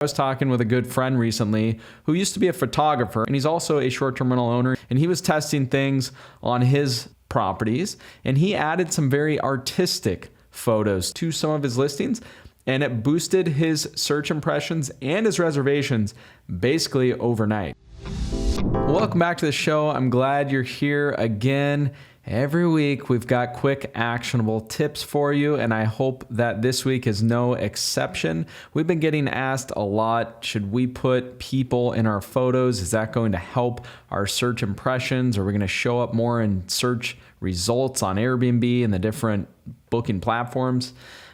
I was talking with a good friend recently who used to be a photographer, and he's also a short-term rental owner, and he was testing things on his properties, and he added some very artistic photos to some of his listings, and it boosted his search impressions and his reservations basically overnight. Welcome back to the show. I'm glad you're here again. Every week we've got quick actionable tips for you, and I hope that this week is no exception. We've been getting asked a lot, should we put people in our photos? Is that going to help our search impressions? Are we going to show up more in search results on Airbnb and the different booking platforms?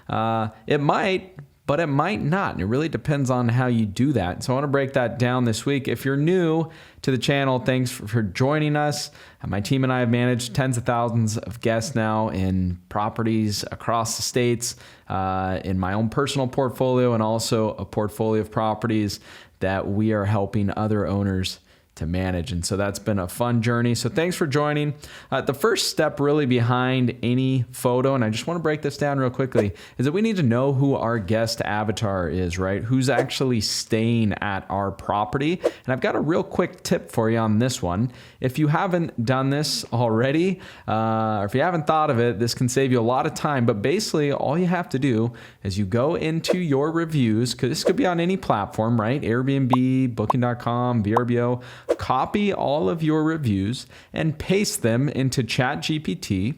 It might, but it might not. And it really depends on how you do that. So I want to break that down this week. If you're new to the channel, thanks for joining us. My team and I have managed tens of thousands of guests now in properties across the states, in my own personal portfolio, and also a portfolio of properties that we are helping other owners to manage. And so that's been a fun journey. So thanks for joining. The first step really behind any photo, and I just want to break this down real quickly, is that we need to know who our guest avatar is, right? Who's actually staying at our property. And I've got a real quick tip for you on this one. If you haven't done this already, or if you haven't thought of it, this can save you a lot of time. But basically all you have to do is you go into your reviews, because this could be on any platform, right? Airbnb, booking.com, VRBO. Copy all of your reviews and paste them into ChatGPT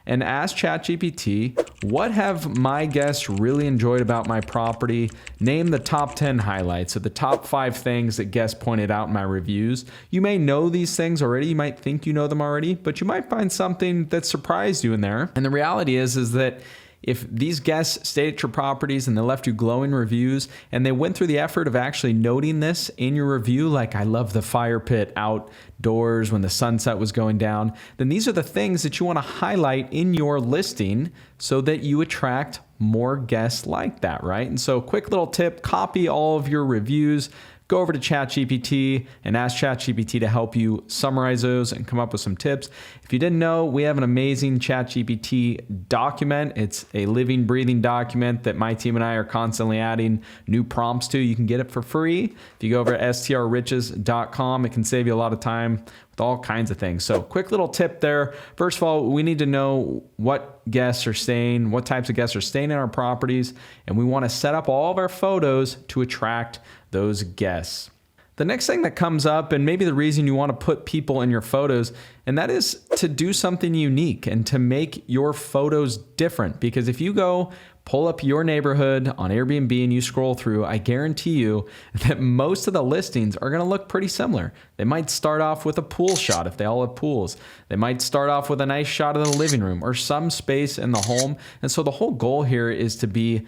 and ask ChatGPT, what have my guests really enjoyed about my property? Name the top 10 highlights of the top 5 things that guests pointed out in my reviews. You may know these things already. You might think you know them already, but you might find something that surprised you in there. And the reality is that if these guests stayed at your properties and they left you glowing reviews and they went through the effort of actually noting this in your review, like I love the fire pit outdoors when the sunset was going down, then these are the things that you want to highlight in your listing so that you attract more guests like that, right? And so quick little tip, copy all of your reviews, go over to ChatGPT and ask ChatGPT to help you summarize those and come up with some tips. If you didn't know, we have an amazing ChatGPT document. It's a living, breathing document that my team and I are constantly adding new prompts to. You can get it for free. If you go over to strriches.com, it can save you a lot of time with all kinds of things. So quick little tip there. First of all, we need to know what guests are staying, what types of guests are staying in our properties, and we want to set up all of our photos to attract those guests. The next thing that comes up, and maybe the reason you want to put people in your photos, and that is to do something unique and to make your photos different. Because if you go pull up your neighborhood on Airbnb and you scroll through, I guarantee you that most of the listings are going to look pretty similar. They might start off with a pool shot if they all have pools. They might start off with a nice shot of the living room or some space in the home. And so the whole goal here is to be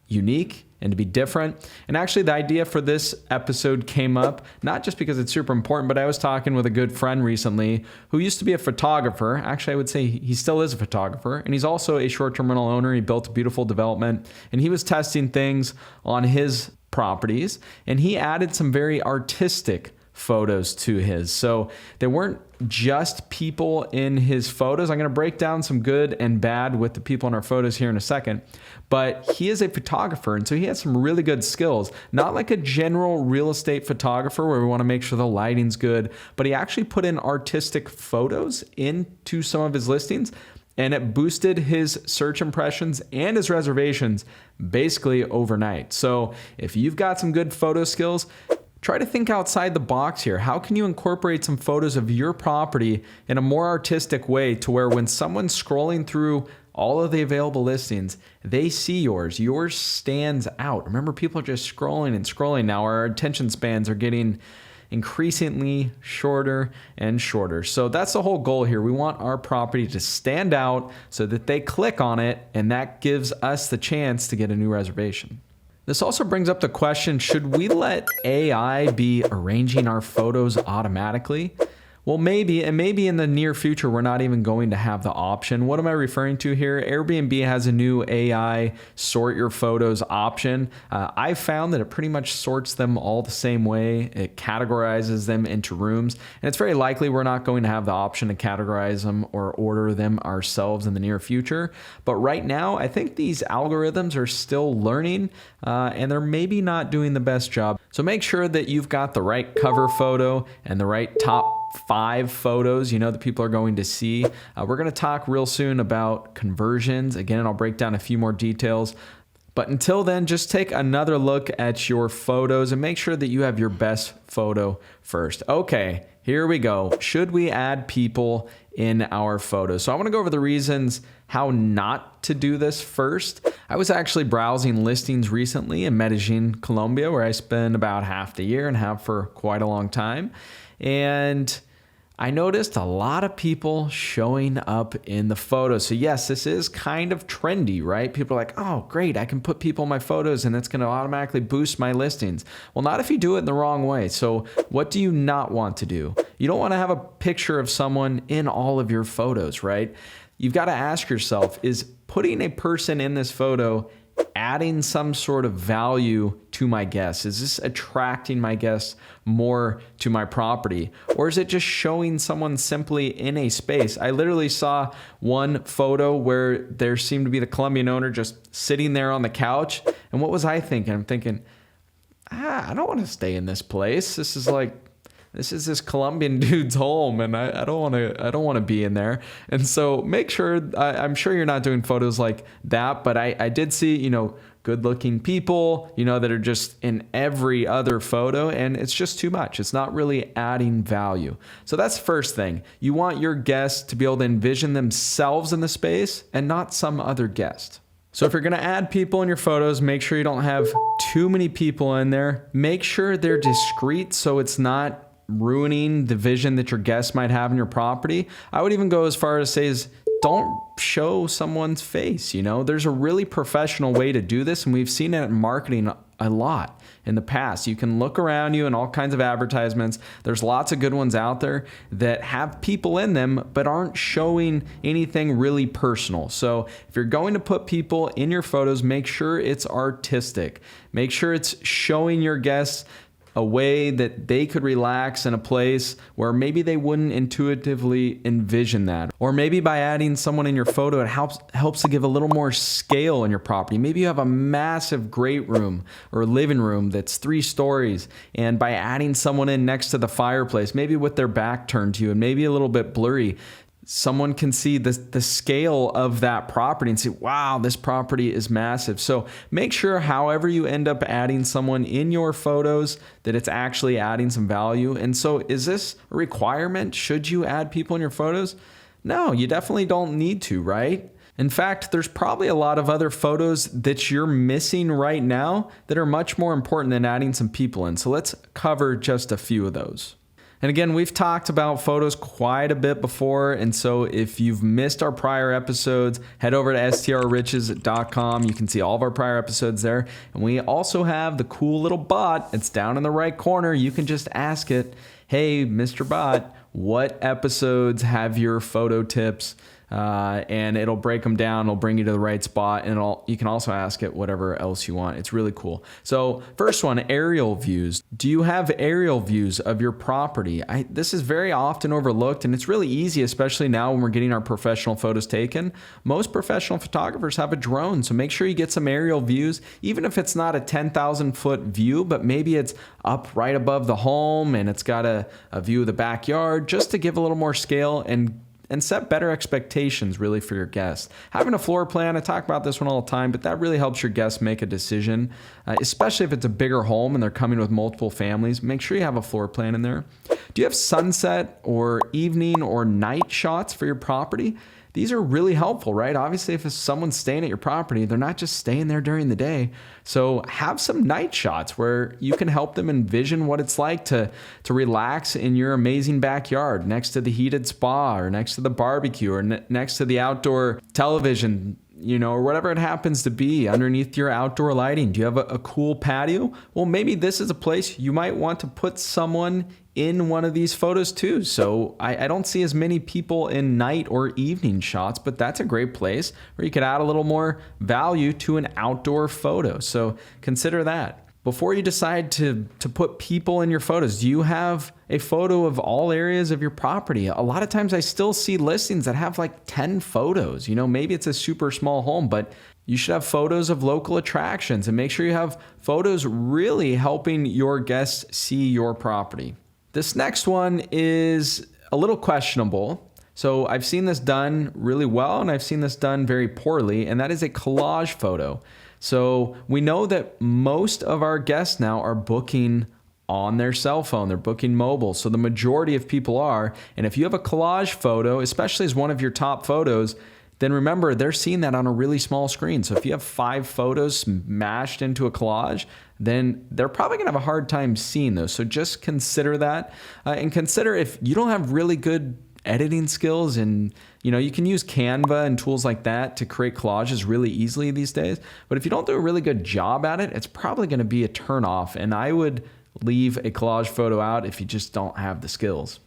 unique and to be different. And actually the idea for this episode came up, not just because it's super important, but I was talking with a good friend recently who used to be a photographer. Actually, I would say he still is a photographer, and he's also a short-term rental owner. He built a beautiful development, and he was testing things on his properties, and he added some very artistic photos to his. So they weren't just people in his photos. I'm going to break down some good and bad with the people in our photos here in a second, but he is a photographer. And so he has some really good skills, not like a general real estate photographer where we want to make sure the lighting's good, but he actually put in artistic photos into some of his listings, and it boosted his search impressions and his reservations basically overnight. So if you've got some good photo skills, try to think outside the box here. How can you incorporate some photos of your property in a more artistic way to where when someone's scrolling through all of the available listings, they see yours. Yours stands out. Remember, people are just scrolling and scrolling now. Our attention spans are getting increasingly shorter and shorter. So that's the whole goal here. We want our property to stand out so that they click on it, and that gives us the chance to get a new reservation. This also brings up the question, should we let AI be arranging our photos automatically? Well, maybe, and maybe in the near future, we're not even going to have the option. What am I referring to here? Airbnb has a new AI sort your photos option. I found that it pretty much sorts them all the same way. It categorizes them into rooms, and it's very likely we're not going to have the option to categorize them or order them ourselves in the near future. But right now, I think these algorithms are still learning, and they're maybe not doing the best job. So make sure that you've got the right cover photo and the right top 5 photos that people are going to see. We're going to talk real soon about conversions. Again, I'll break down a few more details. But until then, just take another look at your photos and make sure that you have your best photo first. Okay, here we go. Should we add people in our photos? So I want to go over the reasons how not to do this first. I was actually browsing listings recently in Medellin, Colombia, where I spent about half the year and have for quite a long time. And I noticed a lot of people showing up in the photos. So yes, this is kind of trendy, right? People are like, oh, great, I can put people in my photos and it's going to automatically boost my listings. Well, not if you do it in the wrong way. So what do you not want to do? You don't want to have a picture of someone in all of your photos, right? You've got to ask yourself, is putting a person in this photo adding some sort of value to my guests? Is this attracting my guests more to my property? Or is it just showing someone simply in a space? I literally saw one photo where there seemed to be the Colombian owner just sitting there on the couch. And what was I thinking? I'm thinking, I don't want to stay in this place. This is this Colombian dude's home, and I don't want to be in there. And so make sure, I'm sure you're not doing photos like that, but I did see, good looking people, that are just in every other photo, and it's just too much. It's not really adding value. So that's the first thing. You want your guests to be able to envision themselves in the space and not some other guest. So if you're going to add people in your photos, make sure you don't have too many people in there. Make sure they're discreet so it's not ruining the vision that your guests might have in your property. I would even go as far as say don't show someone's face. There's a really professional way to do this, and we've seen it in marketing a lot in the past. You can look around you in all kinds of advertisements. There's lots of good ones out there that have people in them but aren't showing anything really personal. So if you're going to put people in your photos, make sure it's artistic. Make sure it's showing your guests a way that they could relax in a place where maybe they wouldn't intuitively envision that. Or maybe by adding someone in your photo, it helps to give a little more scale in your property. Maybe you have a massive great room or living room that's 3 stories, and by adding someone in next to the fireplace, maybe with their back turned to you and maybe a little bit blurry, someone can see the scale of that property and say, wow, this property is massive. So make sure however you end up adding someone in your photos that it's actually adding some value. And so is this a requirement? Should you add people in your photos? No, you definitely don't need to, right? In fact, there's probably a lot of other photos that you're missing right now that are much more important than adding some people in. So let's cover just a few of those. And again, we've talked about photos quite a bit before, and so if you've missed our prior episodes, head over to strriches.com. You can see all of our prior episodes there. And we also have the cool little bot. It's down in the right corner. You can just ask it, hey, Mr. Bot, what episodes have your photo tips? And it'll break them down. It'll bring you to the right spot, and you can also ask it whatever else you want. It's really cool. So first one, aerial views. Do you have aerial views of your property? This is very often overlooked, and it's really easy, especially now when we're getting our professional photos taken. Most professional photographers have a drone, so make sure you get some aerial views, even if it's not a 10,000 foot view, but maybe it's up right above the home and it's got a view of the backyard, just to give a little more scale and set better expectations really for your guests. Having a floor plan, I talk about this one all the time, but that really helps your guests make a decision, especially if it's a bigger home and they're coming with multiple families. Make sure you have a floor plan in there. Do you have sunset or evening or night shots for your property? These are really helpful, right? Obviously, if someone's staying at your property, they're not just staying there during the day. So have some night shots where you can help them envision what it's like to relax in your amazing backyard next to the heated spa or next to the barbecue or next to the outdoor television or whatever it happens to be underneath your outdoor lighting. Do you have a cool patio? Well, maybe this is a place you might want to put someone in one of these photos too. So I don't see as many people in night or evening shots, but that's a great place where you could add a little more value to an outdoor photo. So consider that. Before you decide to put people in your photos, do you have a photo of all areas of your property? A lot of times I still see listings that have like 10 photos. Maybe it's a super small home, but you should have photos of local attractions and make sure you have photos really helping your guests see your property. This next one is a little questionable. So I've seen this done really well and I've seen this done very poorly, and that is a collage photo. So we know that most of our guests now are booking on their cell phone. They're booking mobile. So the majority of people are. And if you have a collage photo, especially as one of your top photos, then remember they're seeing that on a really small screen. So if you have 5 photos smashed into a collage, then they're probably gonna have a hard time seeing those. So just consider that. And consider if you don't have really good editing skills, and you can use Canva and tools like that to create collages really easily these days. But if you don't do a really good job at it, it's probably going to be a turnoff. And I would leave a collage photo out if you just don't have the skills.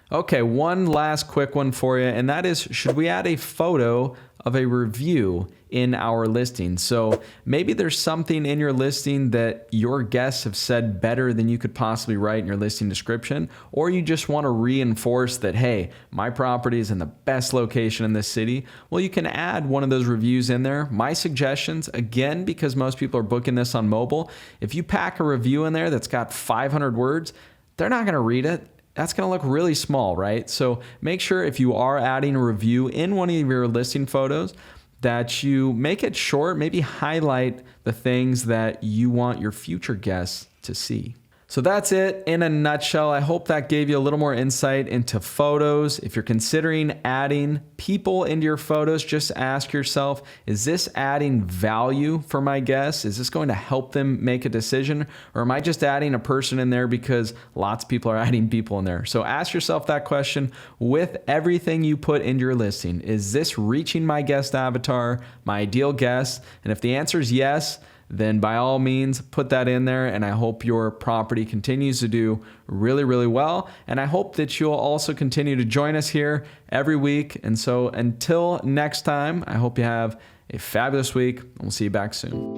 Okay, one last quick one for you, and that is, should we add a photo of a review in our listing? So maybe there's something in your listing that your guests have said better than you could possibly write in your listing description, or you just want to reinforce that, hey, my property is in the best location in this city. Well, you can add one of those reviews in there. My suggestions, again, because most people are booking this on mobile, if you pack a review in there that's got 500 words, they're not going to read it. That's going to look really small, right? So make sure if you are adding a review in one of your listing photos that you make it short, maybe highlight the things that you want your future guests to see. So that's it in a nutshell. I hope that gave you a little more insight into photos. If you're considering adding people into your photos, just ask yourself, is this adding value for my guests? Is this going to help them make a decision? Or am I just adding a person in there because lots of people are adding people in there? So ask yourself that question with everything you put into your listing. Is this reaching my guest avatar, my ideal guest? And if the answer is yes, then by all means, put that in there. And I hope your property continues to do really, really well. And I hope that you'll also continue to join us here every week. And so until next time, I hope you have a fabulous week. And we'll see you back soon.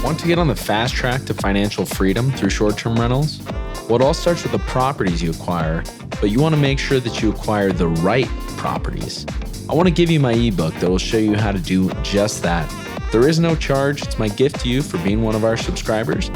Want to get on the fast track to financial freedom through short-term rentals? Well, it all starts with the properties you acquire, but you want to make sure that you acquire the right properties. I want to give you my ebook that will show you how to do just that. There is no charge. It's my gift to you for being one of our subscribers.